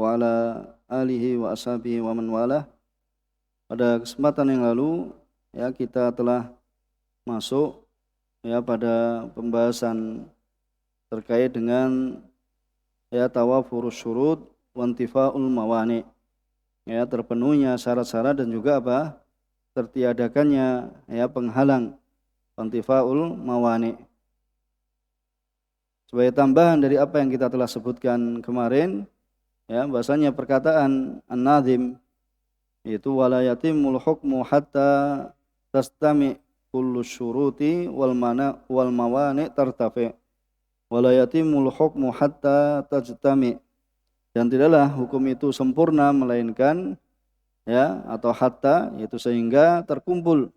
wa ala alihi wa ashabihi wa man walah. Pada kesempatan yang lalu ya kita telah masuk ya pada pembahasan terkait dengan ya tawafurus syurut wa intifaul mawani. Ya terpenuhnya syarat-syarat dan juga tertiadakannya ya penghalang, intifaul mawani. Sebagai tambahan dari apa yang kita telah sebutkan kemarin, ya bahasanya perkataan an-nazim yaitu wala yatimul hukmu hatta tastami kullu syuruti wal mawani tartafi wala yatimul hukmu hatta tajtami, dan tidaklah hukum itu sempurna melainkan ya atau hatta yaitu sehingga terkumpul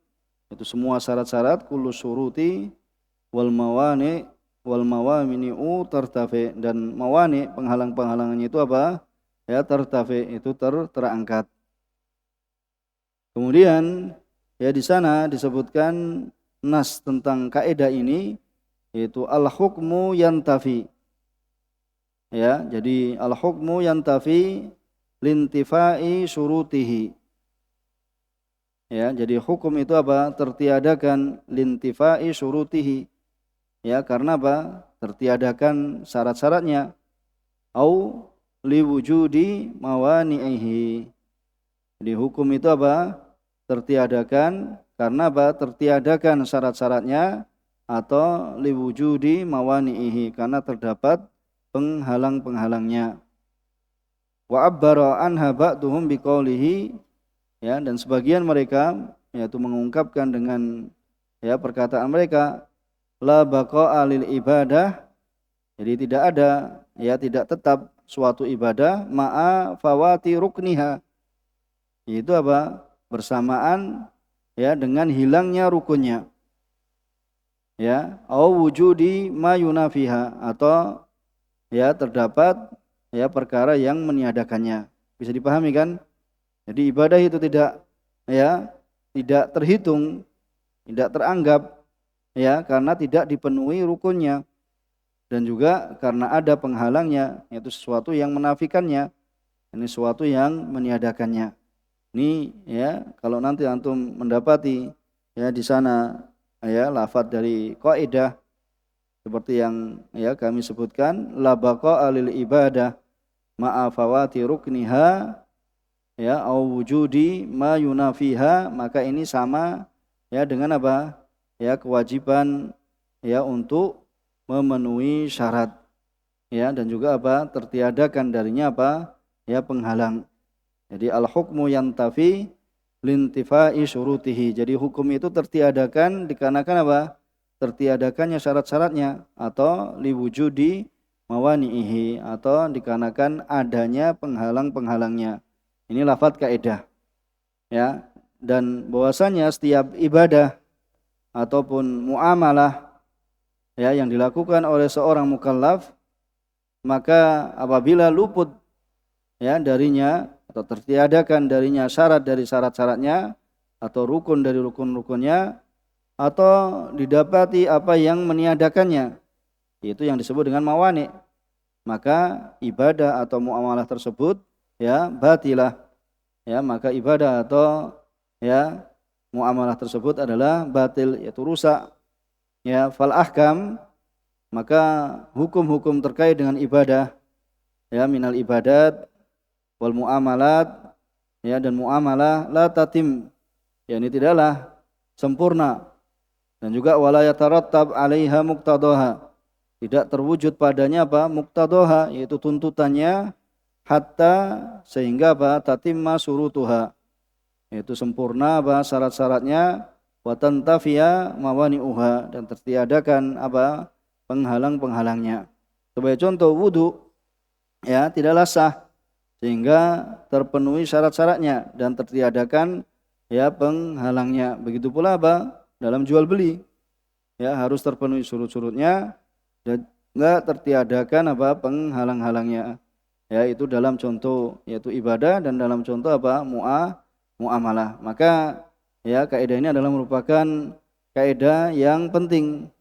itu semua syarat-syarat kullu syuruti wal mawani'u tartafi, dan mawani penghalang-penghalangannya itu ya tartafi itu terangkat. Kemudian ya di sana disebutkan nas tentang kaidah ini yaitu al-hukmu yantafi. Ya, jadi al-hukmu yantafi lintifai syurutihi. Ya, jadi hukum itu tertiadakan lintifai syurutihi. Ya, karena tertiadakan syarat-syaratnya. Au liwujudi mawani'ihi. Jadi hukum itu tertiadakan karena tertiadakan syarat-syaratnya, atau liwujudi mawani'ihi karena terdapat penghalang-penghalangnya. Wa abbara anha ba'duhum biqaulihi, ya, dan sebagian mereka yaitu mengungkapkan dengan ya perkataan mereka la baqa'a lil ibadah, jadi tidak ada ya tidak tetap suatu ibadah ma'a fawati rukniha, itu bersamaan ya dengan hilangnya rukunnya, ya, au wujudi ma yunafiha, atau ya terdapat ya perkara yang meniadakannya. Bisa dipahami kan? Jadi ibadah itu tidak terhitung, tidak teranggap ya karena tidak dipenuhi rukunnya, dan juga karena ada penghalangnya, yaitu sesuatu yang menafikannya, ini sesuatu yang meniadakannya. Ini ya kalau nanti antum mendapati ya di sana ya lafaz dari kaidah seperti yang ya kami sebutkan la baqa lil ibadah ma'a fawati rukniha ya au wujudi ma yunafiha, maka ini sama ya dengan ya kewajiban ya untuk memenuhi syarat ya, dan juga tertiadakan darinya ya penghalang. Jadi al-hukmu yantafi lintifai syurutihi. Jadi hukum itu tertiadakan dikarenakan tertiadakannya syarat-syaratnya, atau liwujudi mawani'ihi, atau dikarenakan adanya penghalang-penghalangnya. Ini lafaz kaidah. Ya, dan bahwasanya setiap ibadah ataupun muamalah ya yang dilakukan oleh seorang mukallaf, maka apabila luput ya darinya atau tertiadakan darinya syarat dari syarat-syaratnya, atau rukun dari rukun-rukunnya, atau didapati apa yang meniadakannya, itu yang disebut dengan mawani, maka ibadah atau muamalah tersebut ya batilah, ya, maka ibadah atau ya muamalah tersebut adalah batil, yaitu rusak. Ya, fal ahkam, maka hukum-hukum terkait dengan ibadah ya minal ibadat wal muamalat ya, dan muamalah la tatim, ya ini tidaklah sempurna, dan juga wala yatarattab 'alaiha muqtadaha, tidak terwujud padanya muqtadaha, yaitu tuntutannya, hatta sehingga tatimma surutuha, yaitu sempurna syarat-syaratnya, wa tantafiya mawani'uha, dan tertiadakan penghalang-penghalangnya. Sebagai contoh, wudu ya tidaklah sah sehingga terpenuhi syarat-syaratnya dan tertiadakan ya penghalangnya. Begitu pula dalam jual beli ya harus terpenuhi surut-surutnya dan enggak tertiadakan penghalang-halangnya. Ya, itu dalam contoh yaitu ibadah, dan dalam contoh muamalah. Maka ya kaidah ini adalah merupakan kaidah yang penting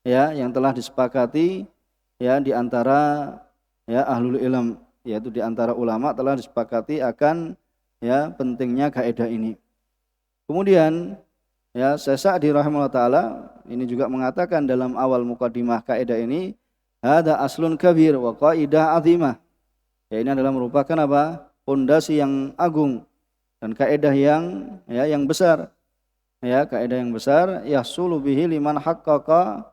ya yang telah disepakati ya di antara ya ahlul ilm, yaitu di antara ulama telah disepakati akan ya pentingnya kaidah ini. Kemudian ya Syekh Sa'di rahimahullah taala ini juga mengatakan dalam awal mukadimah kaidah ini, hada aslun kabir wa qaidah azimah. Ya ini adalah merupakan apa? Pondasi yang agung dan kaidah yang besar. Ya, kaidah yang besar, yahsulu bihi liman haqqaqa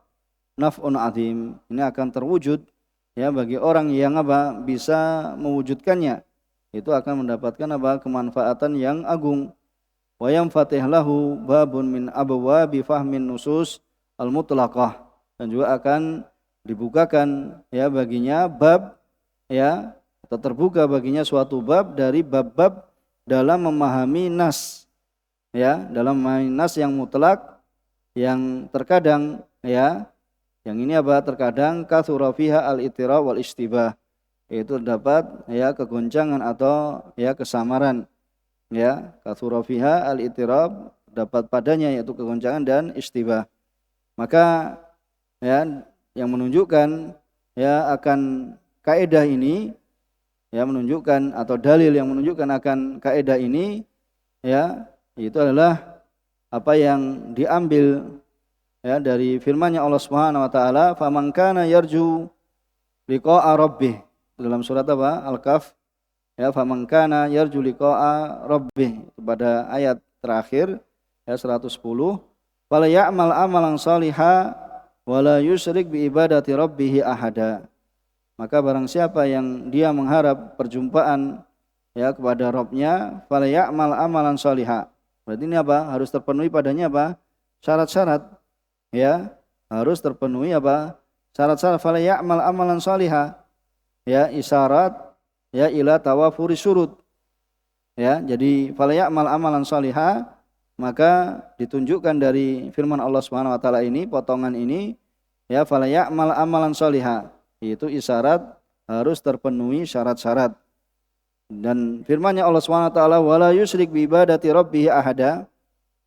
naf'un azim. Ini akan terwujud ya bagi orang yang apa? Bisa mewujudkannya. Itu akan mendapatkan apa? Kemanfaatan yang agung. Wa yanfatih lahu babun min abwabi fahmin nusus al-mutlaqah, dan juga akan dibukakan ya baginya bab ya atau terbuka baginya suatu bab dari bab-bab dalam memahami nas ya, dalam memahami nas yang mutlak yang terkadang ya yang ini apa terkadang katsura fiha al-ittirab wal istibah, yaitu terdapat ya kegoncangan atau ya kesamaran. Ya, katsura fiha al-ittirab, dapat padanya yaitu kegoncangan dan istibah. Maka ya yang menunjukkan ya akan kaidah ini ya menunjukkan atau dalil yang menunjukkan akan kaidah ini ya itu adalah apa yang diambil ya dari firman-Nya Allah Subhanahu wa taala, faman kana yarju liqa'a rabbih, dalam surat apa? Al-Kahf. Ya, faman kana yarju liqa'a rabbih, pada ayat terakhir ya 110, fala ya'mal amalan shaliha wala yusyrik bi ibadati rabbih ahada. Maka barang siapa yang dia mengharap perjumpaan ya kepada Rabb-nya, fala ya'mal amalan shaliha. Berarti ini apa? Harus terpenuhi padanya apa? Syarat-syarat. Ya, harus terpenuhi apa? Syarat-syarat. Fala ya'mal amalan shaliha. Ya, isyarat ya ila tawafuri syurut. Ya, jadi fala ya'mal amalan shaliha, maka ditunjukkan dari firman Allah Subhanahu wa taala ini, potongan ini ya fala ya'mal amalan shaliha, itu isyarat harus terpenuhi syarat-syarat. Dan firman-Nya Allah Subhanahu wa taala, wala yusyrik bi ibadati rabbih ahada,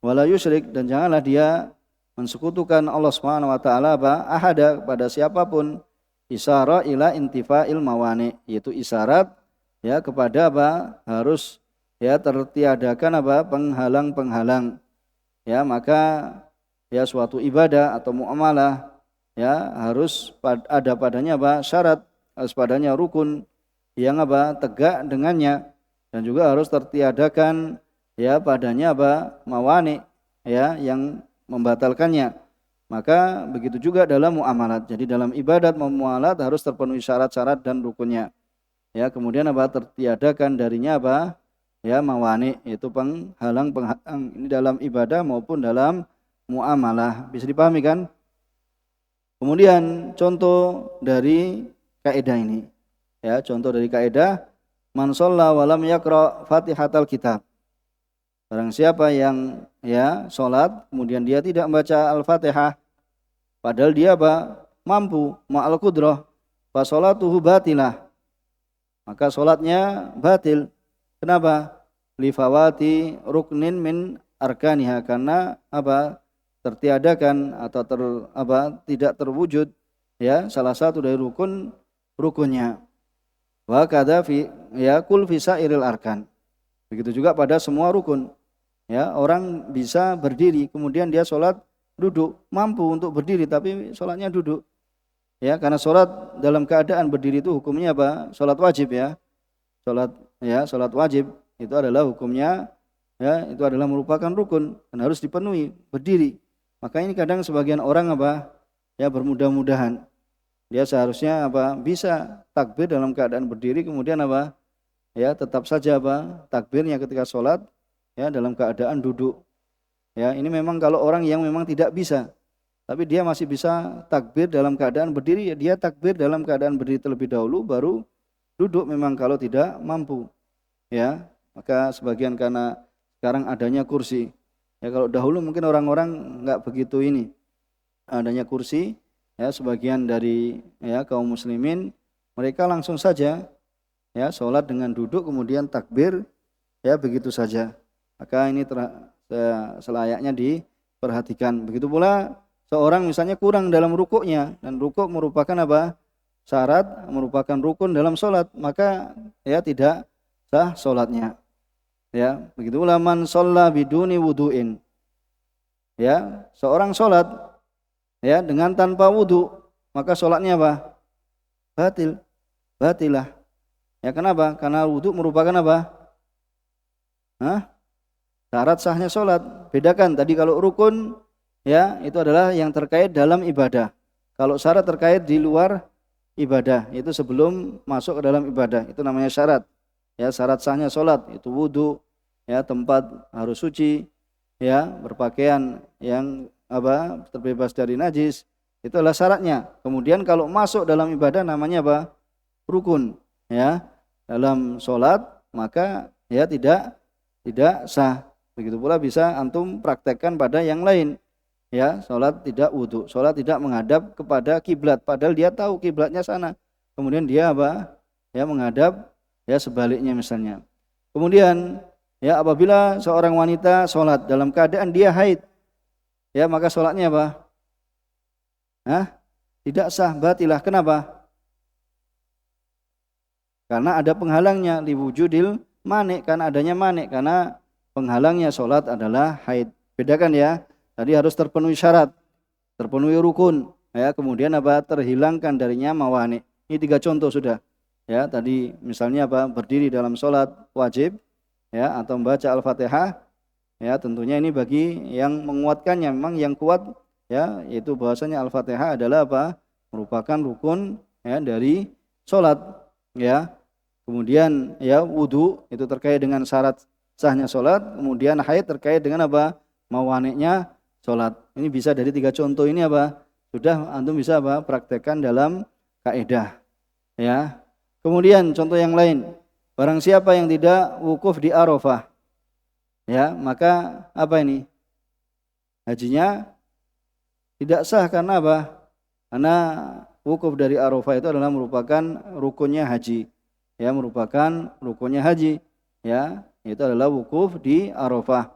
wala yusyrik, dan janganlah dia mensekutukan Allah Subhanahu wa taala ahada pada siapapun, isyara ila intifa'il mawani, yaitu isyarat ya kepada harus ya tertiadakan penghalang-penghalang. Ya, maka ya suatu ibadah atau muamalah ya harus ada padanya syarat, harus padanya rukun yang tegak dengannya, dan juga harus tertiadakan ya padanya mawani ya yang membatalkannya. Maka begitu juga dalam muamalat. Jadi dalam ibadat muamalat harus terpenuhi syarat-syarat dan rukunnya. Ya, kemudian tertiadakan darinya ya mawani, yaitu penghalang-penghalang, ini dalam ibadah maupun dalam muamalah. Bisa dipahami kan? Kemudian contoh dari kaidah ini. Ya, contoh dari kaidah, man shalla wa lam yaqra Fatihatal Kitab. Barang siapa yang ya salat kemudian dia tidak membaca Al-Fatihah, padahal dia mampu ma'al qudrah, fa sholatuhu batilah. Maka salatnya batil. Kenapa? Li fawati ruknin min arkaniha, karena tertiadakan atau tidak terwujud ya salah satu dari rukunnya. Wa kadza fi ya kul fi sairil arkan. Begitu juga pada semua rukun. Ya, orang bisa berdiri kemudian dia sholat duduk, mampu untuk berdiri tapi sholatnya duduk. Ya, karena sholat dalam keadaan berdiri itu hukumnya sholat wajib ya. Sholat wajib itu adalah hukumnya ya, itu adalah merupakan rukun dan harus dipenuhi berdiri. Maka ini kadang sebagian orang ya bermudah-mudahan. Dia seharusnya bisa takbir dalam keadaan berdiri, kemudian ya tetap saja takbirnya ketika sholat ya dalam keadaan duduk. Ya, ini memang kalau orang yang memang tidak bisa, tapi dia masih bisa takbir dalam keadaan berdiri, ya dia takbir dalam keadaan berdiri terlebih dahulu baru duduk memang kalau tidak mampu. Ya, maka sebagian karena sekarang adanya kursi. Ya, kalau dahulu mungkin orang-orang enggak begitu ini. Adanya kursi, ya sebagian dari ya kaum muslimin mereka langsung saja ya sholat dengan duduk kemudian takbir ya begitu saja. Maka ini selayaknya diperhatikan. Begitu pula seorang misalnya kurang dalam rukuknya, dan rukuk merupakan syarat, merupakan rukun dalam sholat, maka ya tidak sah sholatnya. Ya, begitu pula man shalla biduni wudu'in. Ya, seorang sholat ya dengan tanpa wudu, maka sholatnya apa? Batil, batilah. Ya kenapa? Karena wudu merupakan apa? Hah? Syarat sahnya sholat. Bedakan tadi kalau rukun ya itu adalah yang terkait dalam ibadah. Kalau syarat terkait di luar ibadah itu sebelum masuk ke dalam ibadah itu namanya syarat. Ya syarat sahnya sholat itu wudu, ya tempat harus suci, ya berpakaian yang apa terbebas dari najis itu adalah syaratnya. Kemudian kalau masuk dalam ibadah namanya apa? Rukun. Ya dalam sholat maka ya tidak sah. Begitu pula bisa antum praktekkan pada yang lain. Ya, sholat tidak wudu, sholat tidak menghadap kepada kiblat, padahal dia tahu kiblatnya sana. Kemudian dia apa? Ya menghadap ya sebaliknya misalnya. Kemudian ya apabila seorang wanita sholat dalam keadaan dia haid, ya maka sholatnya apa? Hah? Tidak sah, batilah. Kenapa? Karena ada penghalangnya, liwujudil manik, karena adanya manik, karena penghalangnya sholat adalah haid. Bedakan ya. Tadi harus terpenuhi syarat, terpenuhi rukun, ya kemudian apa terhilangkan darinya mawani. Ini 3 contoh sudah. Ya tadi misalnya apa berdiri dalam sholat wajib, ya atau membaca al-fatihah, ya tentunya ini bagi yang menguatkannya. Memang yang kuat, ya yaitu bahwasanya al-fatihah adalah apa merupakan rukun ya dari sholat, ya. Kemudian ya wudu itu terkait dengan syarat sahnya sholat, kemudian haid terkait dengan apa mawaniknya sholat. Ini bisa dari 3 contoh ini apa? Sudah antum bisa apa? Praktekkan dalam kaidah. Ya. Kemudian contoh yang lain. Barang siapa yang tidak wukuf di Arafah, ya, maka apa ini? Hajinya tidak sah karena apa? Karena wukuf dari Arafah itu adalah merupakan rukunnya haji. Ya, merupakan rukunnya haji. Ya, itu adalah wukuf di Arafah.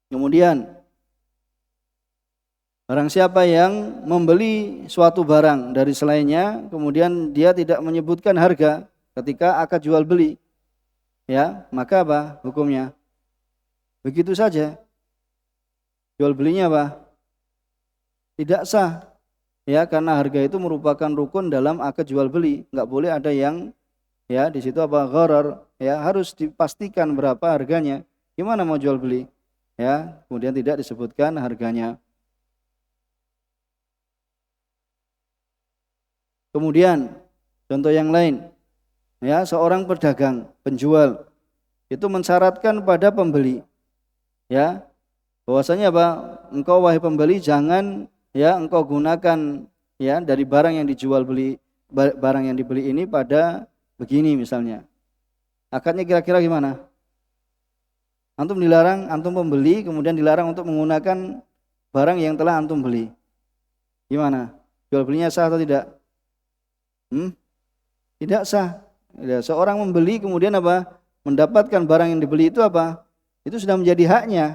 Kemudian barang siapa yang membeli suatu barang dari selainnya, kemudian dia tidak menyebutkan harga ketika akad jual beli, ya maka apa hukumnya? Begitu saja, jual belinya apa? Tidak sah, ya karena harga itu merupakan rukun dalam akad jual beli, nggak boleh ada yang ya di situ apa gharar, ya harus dipastikan berapa harganya. Gimana mau jual beli? Ya kemudian tidak disebutkan harganya. Kemudian contoh yang lain, ya seorang pedagang, penjual itu mensyaratkan pada pembeli, ya bahwasanya apa? Engkau wahai pembeli jangan ya engkau gunakan ya dari barang yang dijual beli barang yang dibeli ini pada begini misalnya. Akadnya kira-kira gimana? Antum dilarang, antum pembeli kemudian dilarang untuk menggunakan barang yang telah antum beli. Gimana? Jual belinya sah atau tidak? Tidak sah. Ya, seorang membeli kemudian apa? Mendapatkan barang yang dibeli itu apa? Itu sudah menjadi haknya.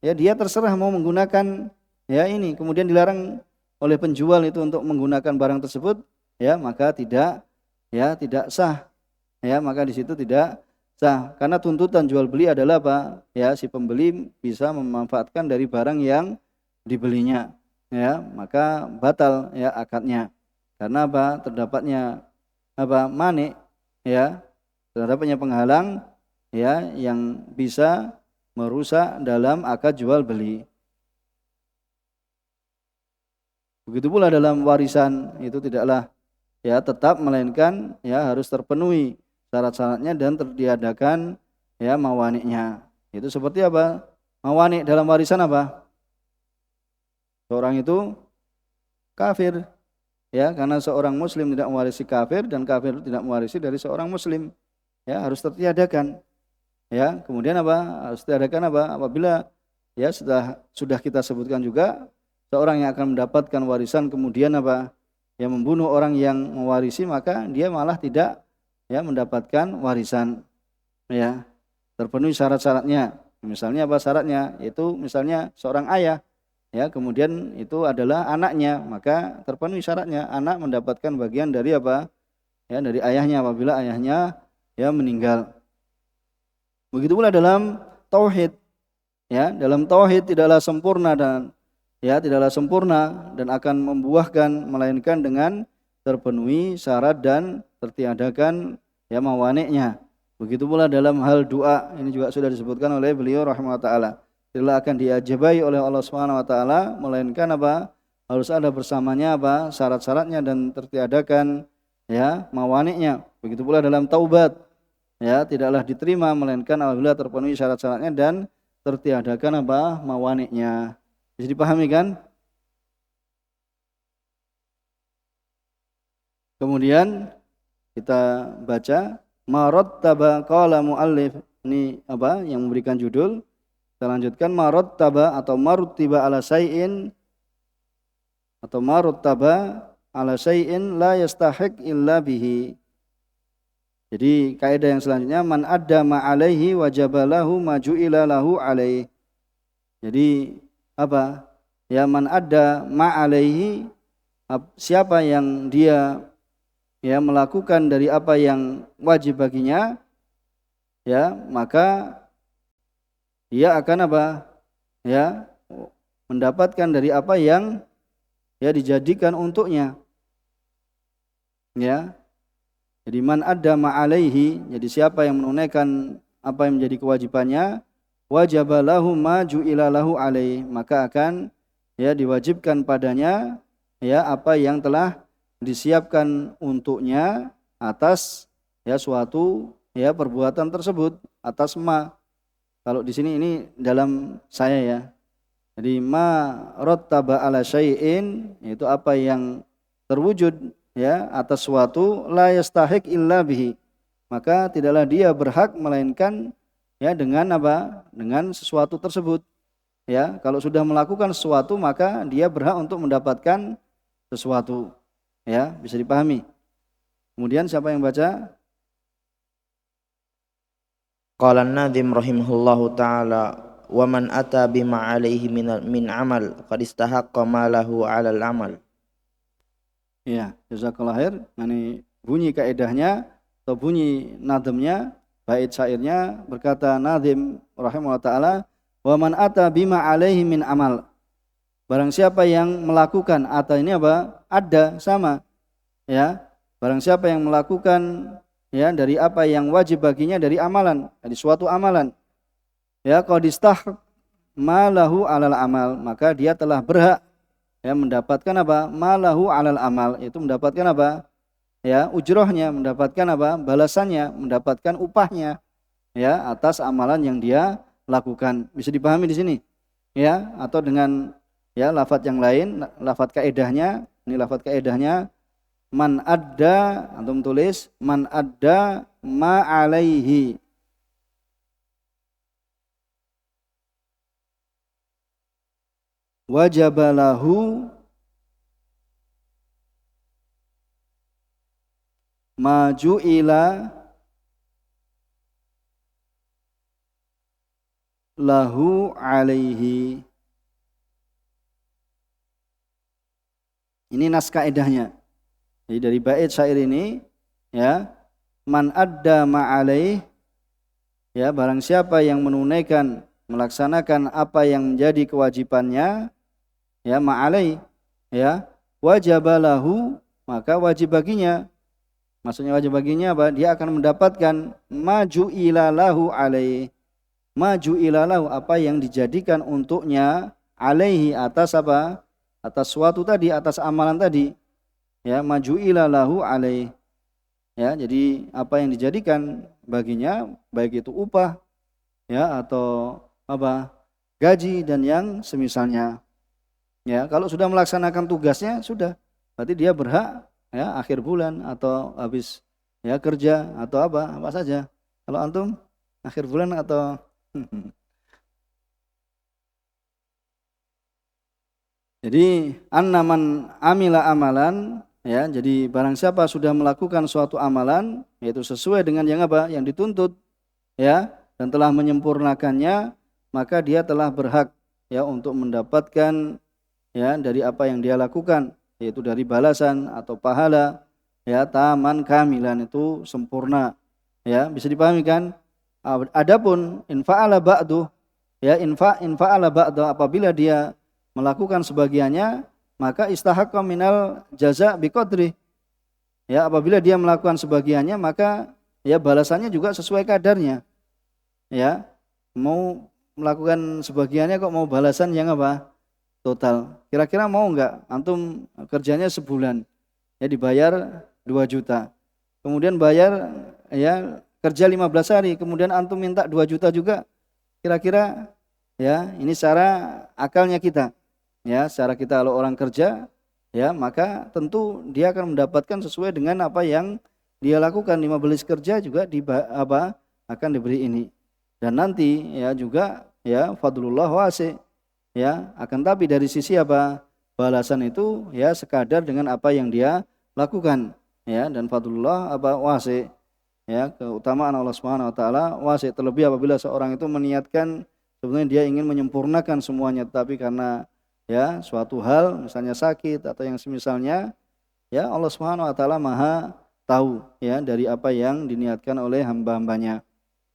Ya, dia terserah mau menggunakan ya ini, kemudian dilarang oleh penjual itu untuk menggunakan barang tersebut, ya maka tidak sah. Ya, maka di situ tidak sah. Karena tuntutan jual beli adalah apa? Ya, si pembeli bisa memanfaatkan dari barang yang dibelinya. Ya, maka batal ya akadnya. Karena apa? Terdapatnya apa? Manik, ya. Terdapatnya penghalang ya yang bisa merusak dalam akad jual beli. Begitu pula dalam warisan itu tidaklah ya tetap melainkan ya harus terpenuhi syarat-syaratnya dan terdiadakan ya mawaniknya. Itu seperti apa? Mawanik dalam warisan apa? Seorang itu kafir. Ya, karena seorang muslim tidak mewarisi kafir dan kafir tidak mewarisi dari seorang muslim. Ya, harus tertiadakan. Ya, kemudian apa? Harus tertiadakan apa? Apabila ya sudah kita sebutkan juga seorang yang akan mendapatkan warisan kemudian apa? Yang membunuh orang yang mewarisi maka dia malah tidak ya mendapatkan warisan. Ya, terpenuhi syarat-syaratnya. Misalnya apa syaratnya? Itu misalnya seorang ayah ya kemudian itu adalah anaknya, maka terpenuhi syaratnya, anak mendapatkan bagian dari apa? Ya, dari ayahnya apabila ayahnya ya meninggal. Begitu pula dalam tauhid, ya, dalam tauhid tidaklah sempurna dan akan membuahkan melainkan dengan terpenuhi syarat dan tertiadakan ya mawaniknya. Begitu pula dalam hal doa, ini juga sudah disebutkan oleh beliau rahimahullah taala. Tidaklah akan diajabai oleh Allah Subhanahu wa taala melainkan apa? Harus ada bersamanya apa? Syarat-syaratnya dan tertiadakan ya mawaniknya. Begitu pula dalam taubat, ya tidaklah diterima melainkan apabila terpenuhi syarat-syaratnya dan tertiadakan apa? Mawaniknya. Bisa dipahami kan? Kemudian kita baca marattaba qala muallif, ini apa yang memberikan judul. Kita lanjutkan marattaba atau maruttiba ala syai'in atau maruttaba ala syai'in la yastahiq illa bihi. Jadi kaidah yang selanjutnya man adda ma alaihi wajabalahu maju'ila lahu alaihi. Jadi apa? Ya man adda ma alaihi, siapa yang dia ya melakukan dari apa yang wajib baginya, ya maka dia akan apa? Ya mendapatkan dari apa yang ya dijadikan untuknya. Ya. Jadi man adda ma alaihi, jadi siapa yang menunaikan apa yang menjadi kewajibannya, wajabalahu ma ju'ila lahu alaihi, maka akan ya diwajibkan padanya ya apa yang telah disiapkan untuknya atas ya suatu ya perbuatan tersebut, atas ma. Kalau di sini ini dalam saya ya. Jadi ma rattaba ala syai'in, itu apa yang terwujud ya atas suatu la yastahiq illa bihi. Maka tidaklah dia berhak melainkan ya dengan apa? Dengan sesuatu tersebut. Ya, kalau sudah melakukan sesuatu maka dia berhak untuk mendapatkan sesuatu. Ya, bisa dipahami. Kemudian siapa yang baca? Qala an-nadhim rahimahullahu ta'ala wa man ata bima alaihi min amal qad istahaqqa ma lahu 'ala al-amal. Ya, jazakallahu khair. Ini bunyi kaidahnya atau bunyi nadamnya, bait syairnya berkata nadhim rahimahullah ta'ala wa man ata bima alaihi min amal. Barang siapa yang melakukan, ata ini apa? Ada, sama. Ya, barang siapa yang melakukan ya dari apa yang wajib baginya dari amalan, dari suatu amalan, ya qadistah malahu alal amal, maka dia telah berhak ya mendapatkan apa? Malahu alal amal, itu mendapatkan apa? Ya ujrohnya, mendapatkan apa? Balasannya, mendapatkan upahnya ya atas amalan yang dia lakukan. Bisa dipahami di sini ya, atau dengan ya lafadz yang lain, lafadz kaidahnya, ini lafadz kaidahnya man adda, antum tulis man adda ma alaihi, wajabalahu ma ju'ila lahu alaihi. Ini nas kaidahnya. Jadi dari bait syair ini ya man adda ma'alaih, ya barang siapa yang menunaikan melaksanakan apa yang menjadi kewajibannya ya ma'alaih ya wajabalahu, maka wajib baginya, maksudnya wajib baginya apa? Dia akan mendapatkan maju ilalahu alaih, maju ilalahu apa yang dijadikan untuknya alaihi atas apa? Atas suatu tadi, atas amalan tadi. Ya maju ilalahu alaih, ya jadi apa yang dijadikan baginya baik itu upah ya atau apa gaji dan yang semisalnya. Ya kalau sudah melaksanakan tugasnya sudah, berarti dia berhak ya akhir bulan atau habis ya kerja atau apa saja. Kalau antum akhir bulan atau jadi annaman amila amalan. Ya, jadi barang siapa sudah melakukan suatu amalan yaitu sesuai dengan yang apa? Yang dituntut ya dan telah menyempurnakannya, maka dia telah berhak ya untuk mendapatkan ya dari apa yang dia lakukan, yaitu dari balasan atau pahala, ya taman kamilan itu sempurna, ya bisa dipahami kan? Adapun infa'ala ba'du, ya infa'ala ba'du, apabila dia melakukan sebagiannya, maka istahaqqa minal jaza biqadri, ya apabila dia melakukan sebagiannya maka ya balasannya juga sesuai kadarnya, ya mau melakukan sebagiannya kok mau balasan yang apa total, kira-kira mau enggak antum kerjanya sebulan ya dibayar 2 juta, kemudian bayar ya kerja 15 hari, kemudian antum minta 2 juta juga, kira-kira ya ini secara akalnya kita, ya secara kita kalau orang kerja ya maka tentu dia akan mendapatkan sesuai dengan apa yang dia lakukan. 15 kerja juga akan diberi ini, dan nanti ya juga ya fadlullah wasi, ya akan tapi dari sisi apa balasan itu ya sekadar dengan apa yang dia lakukan, ya dan fadlullah wasi, ya keutamaan Allah Subhanahu wa taala wasi, terlebih apabila seorang itu meniatkan sebenarnya dia ingin menyempurnakan semuanya, tapi karena ya suatu hal misalnya sakit atau yang semisalnya, ya Allah Subhanahu wa taala Maha tahu ya dari apa yang diniatkan oleh hamba-hambanya.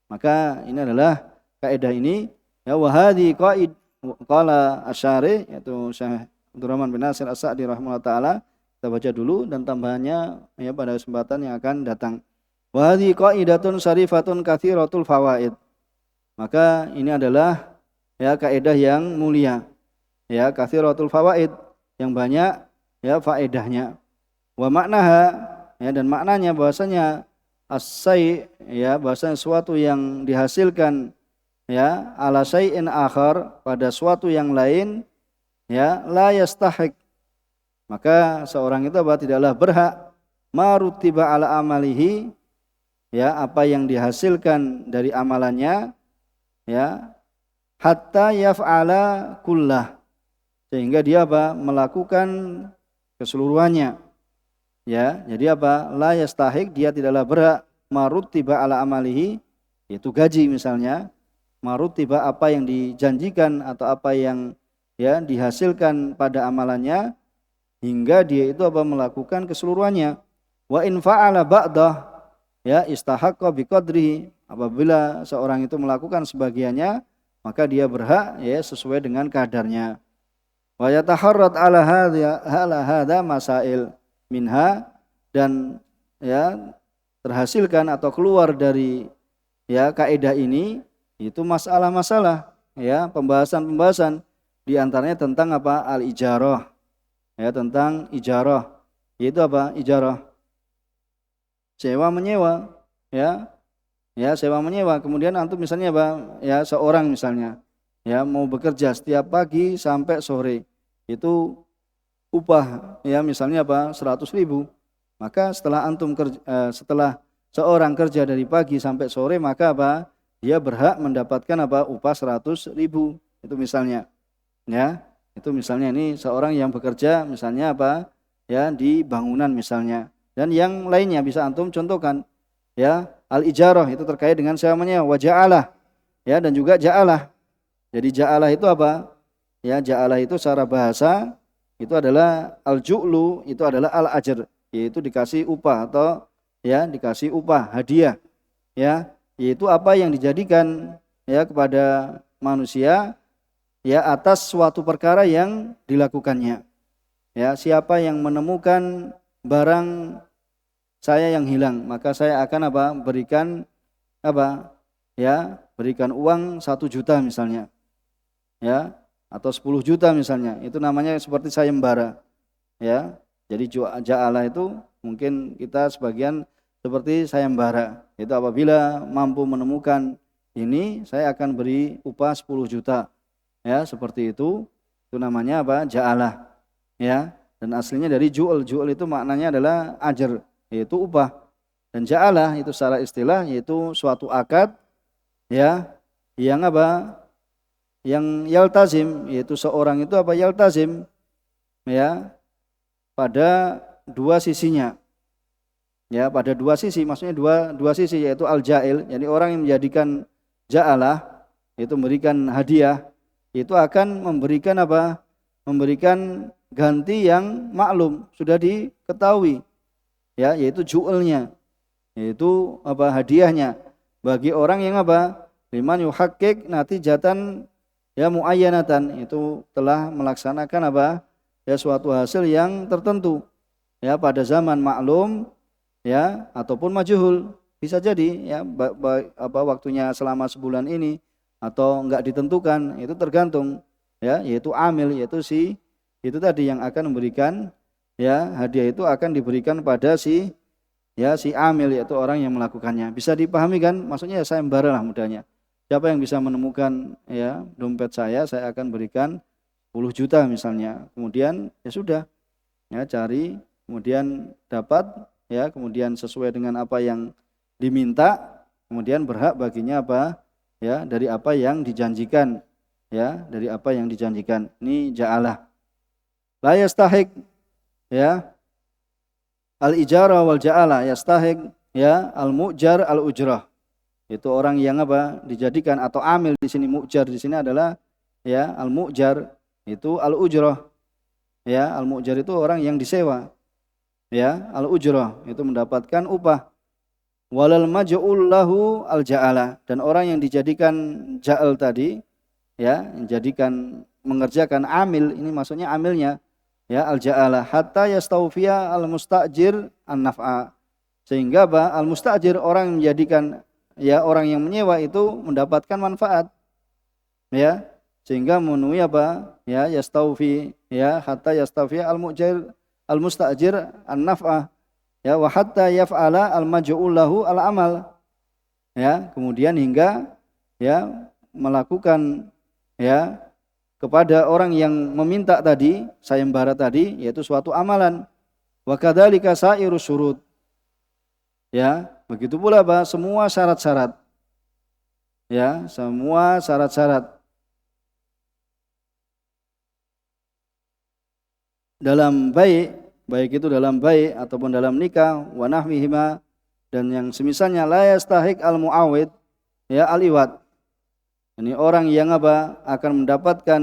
Maka ini adalah kaidah ini, ya wahadi qaid qala asyari, yaitu Syekh Abdurrahman bin Nasir As-Sa'di rahimahullah taala. Kita baca dulu dan tambahannya ya pada kesempatan yang akan datang. Wa hadhi qaidatun syarifatun katsiratul fawaid. Maka ini adalah ya kaidah yang mulia. Ya katsiratul fawaid, yang banyak ya faedahnya. Wa maknaha, ya dan maknanya bahwasanya as-sai, ya bahwasanya sesuatu yang dihasilkan ya ala syai'in akhar, pada suatu yang lain, ya la yastahiq, maka seorang itu tidaklah berhak marutiba ala amalihi, ya apa yang dihasilkan dari amalannya, ya hatta yaf'ala kullah, sehingga dia melakukan keseluruhannya, ya jadi la yastahiq, dia tidaklah berhak marutiba ala amalihi, yaitu gaji misalnya, marutiba apa yang dijanjikan atau apa yang ya dihasilkan pada amalannya, hingga dia itu melakukan keseluruhannya. Wa in fa'ala ba'dah, ya istahaqqa biqadrihi, apabila seorang itu melakukan sebagiannya maka dia berhak ya sesuai dengan kadarnya. Wa yataharrat ala hadza masail minha, dan ya terhasilkan atau keluar dari ya kaidah ini itu masalah-masalah, ya pembahasan-pembahasan, di antaranya tentang al-ijarah, ya tentang ijarah, yaitu ijarah sewa menyewa, ya sewa menyewa. Kemudian antum misalnya ya seorang misalnya ya mau bekerja setiap pagi sampai sore, itu upah ya misalnya 100.000, maka setelah antum setelah seorang kerja dari pagi sampai sore, maka dia berhak mendapatkan upah 100.000, itu misalnya, ya itu misalnya ini seorang yang bekerja misalnya ya di bangunan misalnya, dan yang lainnya bisa antum contohkan, ya al-ijarah itu terkait dengan sewa menyewa, wa ja'alah, ya dan juga ja'alah. Jadi ja'alah itu ya ja'alah itu secara bahasa itu adalah al-ju'lu, itu adalah al-ajr, yaitu dikasih upah atau ya dikasih upah hadiah, ya yaitu apa yang dijadikan ya kepada manusia ya atas suatu perkara yang dilakukannya. Ya, siapa yang menemukan barang saya yang hilang, maka saya akan berikan ya berikan uang 1 juta misalnya, ya atau 10 juta misalnya, itu namanya seperti sayembara, ya. Jadi ja'alah itu mungkin kita sebagian seperti sayembara, itu apabila mampu menemukan ini saya akan beri upah 10 juta, ya seperti itu namanya ja'alah, ya. Dan aslinya dari ju'ul itu maknanya adalah ajr, yaitu upah. Dan ja'alah itu secara istilah yaitu suatu akad, ya yang yang yaltazim, yaitu seorang itu yaltazim, ya pada dua sisinya, ya pada dua sisi, maksudnya dua sisi, yaitu al-ja'il, jadi orang yang menjadikan ja'alah itu memberikan hadiah, itu akan memberikan memberikan ganti yang maklum, sudah diketahui, ya, yaitu ju'ulnya, yaitu apa, hadiahnya bagi orang yang apa, liman yuhakkik natijatan ya muayyanatan, itu telah melaksanakan apa, ya suatu hasil yang tertentu, ya pada zaman maklum, ya ataupun majhul, bisa jadi ya apa waktunya selama sebulan ini atau enggak ditentukan, itu tergantung, ya, yaitu amil, yaitu si itu tadi yang akan memberikan, ya, hadiah itu akan diberikan pada si, ya, si amil, yaitu orang yang melakukannya. Bisa dipahami kan? Maksudnya ya sayembara lah mudahnya. Siapa yang bisa menemukan, ya, dompet saya akan berikan 10 juta misalnya. Kemudian ya sudah, ya cari, kemudian dapat, ya, kemudian sesuai dengan apa yang diminta, kemudian berhak baginya apa, ya, dari apa yang dijanjikan, ya, dari apa yang dijanjikan. Ini ja'alah. La yastahiq, ya, al-ijara wal ja'ala, yastahiq, ya, al-mu'jar al-ujrah. Itu orang yang apa, dijadikan, atau amil di sini, mu'jar di sini adalah, ya, al-mu'jar itu al-ujrah, ya, al-mu'jar itu orang yang disewa, ya, al-ujrah itu mendapatkan upah. Walal maj'ul lahu al-ja'ala, dan orang yang dijadikan ja'al tadi, ya, menjadikan, mengerjakan amil, ini maksudnya amilnya, ya, al-ja'ala, hatta yastawfiya al-mustajir an-naf'a, sehingga apa, al-mustajir orang yang menjadikan, ya, orang yang menyewa itu mendapatkan manfaat, ya, sehingga memenuhi apa, ya, yastawfi, ya, hatta yastawfiya al-mu'jir al-mustajir an-naf'a, ya, wa hatta yaf'ala al-maj'ul lahu al-amal, ya, kemudian hingga, ya, melakukan, ya, kepada orang yang meminta tadi, sayembara tadi, yaitu suatu amalan. Wa kadzalika sairus syurut, ya, begitu pula apa, semua syarat-syarat, ya, semua syarat-syarat dalam baik itu dalam baik ataupun dalam nikah, wa nahwihima, dan yang semisalnya, la yastahiq al-muawid, ya, al-iwad. Ini orang yang apa, akan mendapatkan,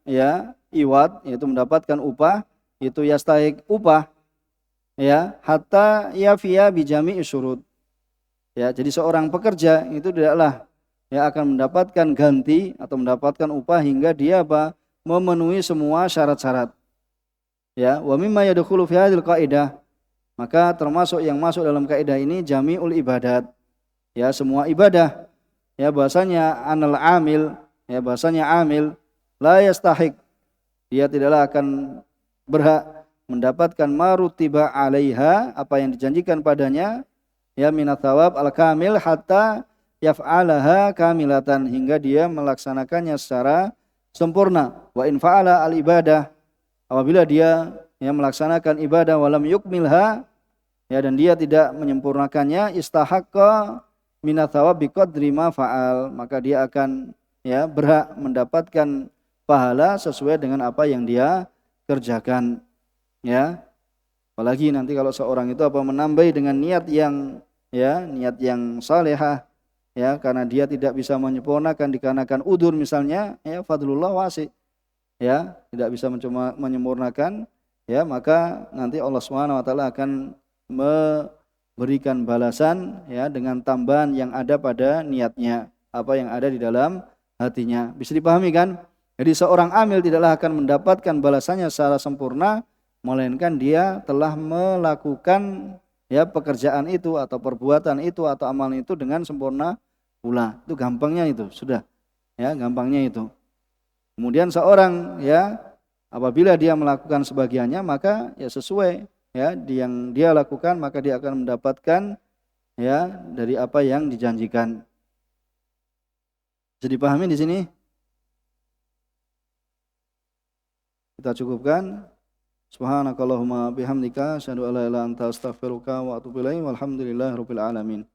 ya, iwad, yaitu mendapatkan upah, itu yastahiq upah, ya, hatta yafiya bijami syurut. Ya, jadi seorang pekerja itu tidaklah, ya, akan mendapatkan ganti atau mendapatkan upah hingga dia apa, memenuhi semua syarat-syarat. Ya, wa mimma yadkhulu fi hadhil qaidah, maka termasuk yang masuk dalam kaidah ini jami'ul ibadat, ya, semua ibadah, ya, bahasanya anal amil, ya, bahasanya amil la yastahiq, dia tidaklah akan berhak mendapatkan marutiba alaiha, apa yang dijanjikan padanya, ya, minat thawab al-kamil hatta yaf'alaha kamilatan, hingga dia melaksanakannya secara sempurna. Wa in fa'ala al-ibadah, apabila dia, ya, melaksanakan ibadah walam yukmilha, ya, dan dia tidak menyempurnakannya, istahaqqa minat thawab biqadri ma fa'al, maka dia akan, ya, berhak mendapatkan pahala sesuai dengan apa yang dia kerjakan, ya. Apalagi nanti kalau seorang itu apa, menambah dengan niat yang, ya, niat yang salehah, ya, karena dia tidak bisa menyempurnakan dikarenakan udzur misalnya, ya, fadlullah wasi', ya, tidak bisa menyempurnakan, ya, maka nanti Allah Subhanahu wa taala akan memberikan balasan, ya, dengan tambahan yang ada pada niatnya, apa yang ada di dalam hatinya. Bisa dipahami kan? Jadi seorang amil tidaklah akan mendapatkan balasannya secara sempurna, melainkan dia telah melakukan, ya, pekerjaan itu atau perbuatan itu atau amalan itu dengan sempurna pula. Itu gampangnya itu, sudah, ya, gampangnya itu. Kemudian seorang, ya, apabila dia melakukan sebagiannya, maka ya sesuai, ya, yang dia lakukan, maka dia akan mendapatkan, ya, dari apa yang dijanjikan. Bisa dipahami di sini? Kita cukupkan. Subhanakallahumma bihamdika asyhadu an la ilaha illa anta astaghfiruka wa atubu ilaik. Walhamdulillahirabbil alamin.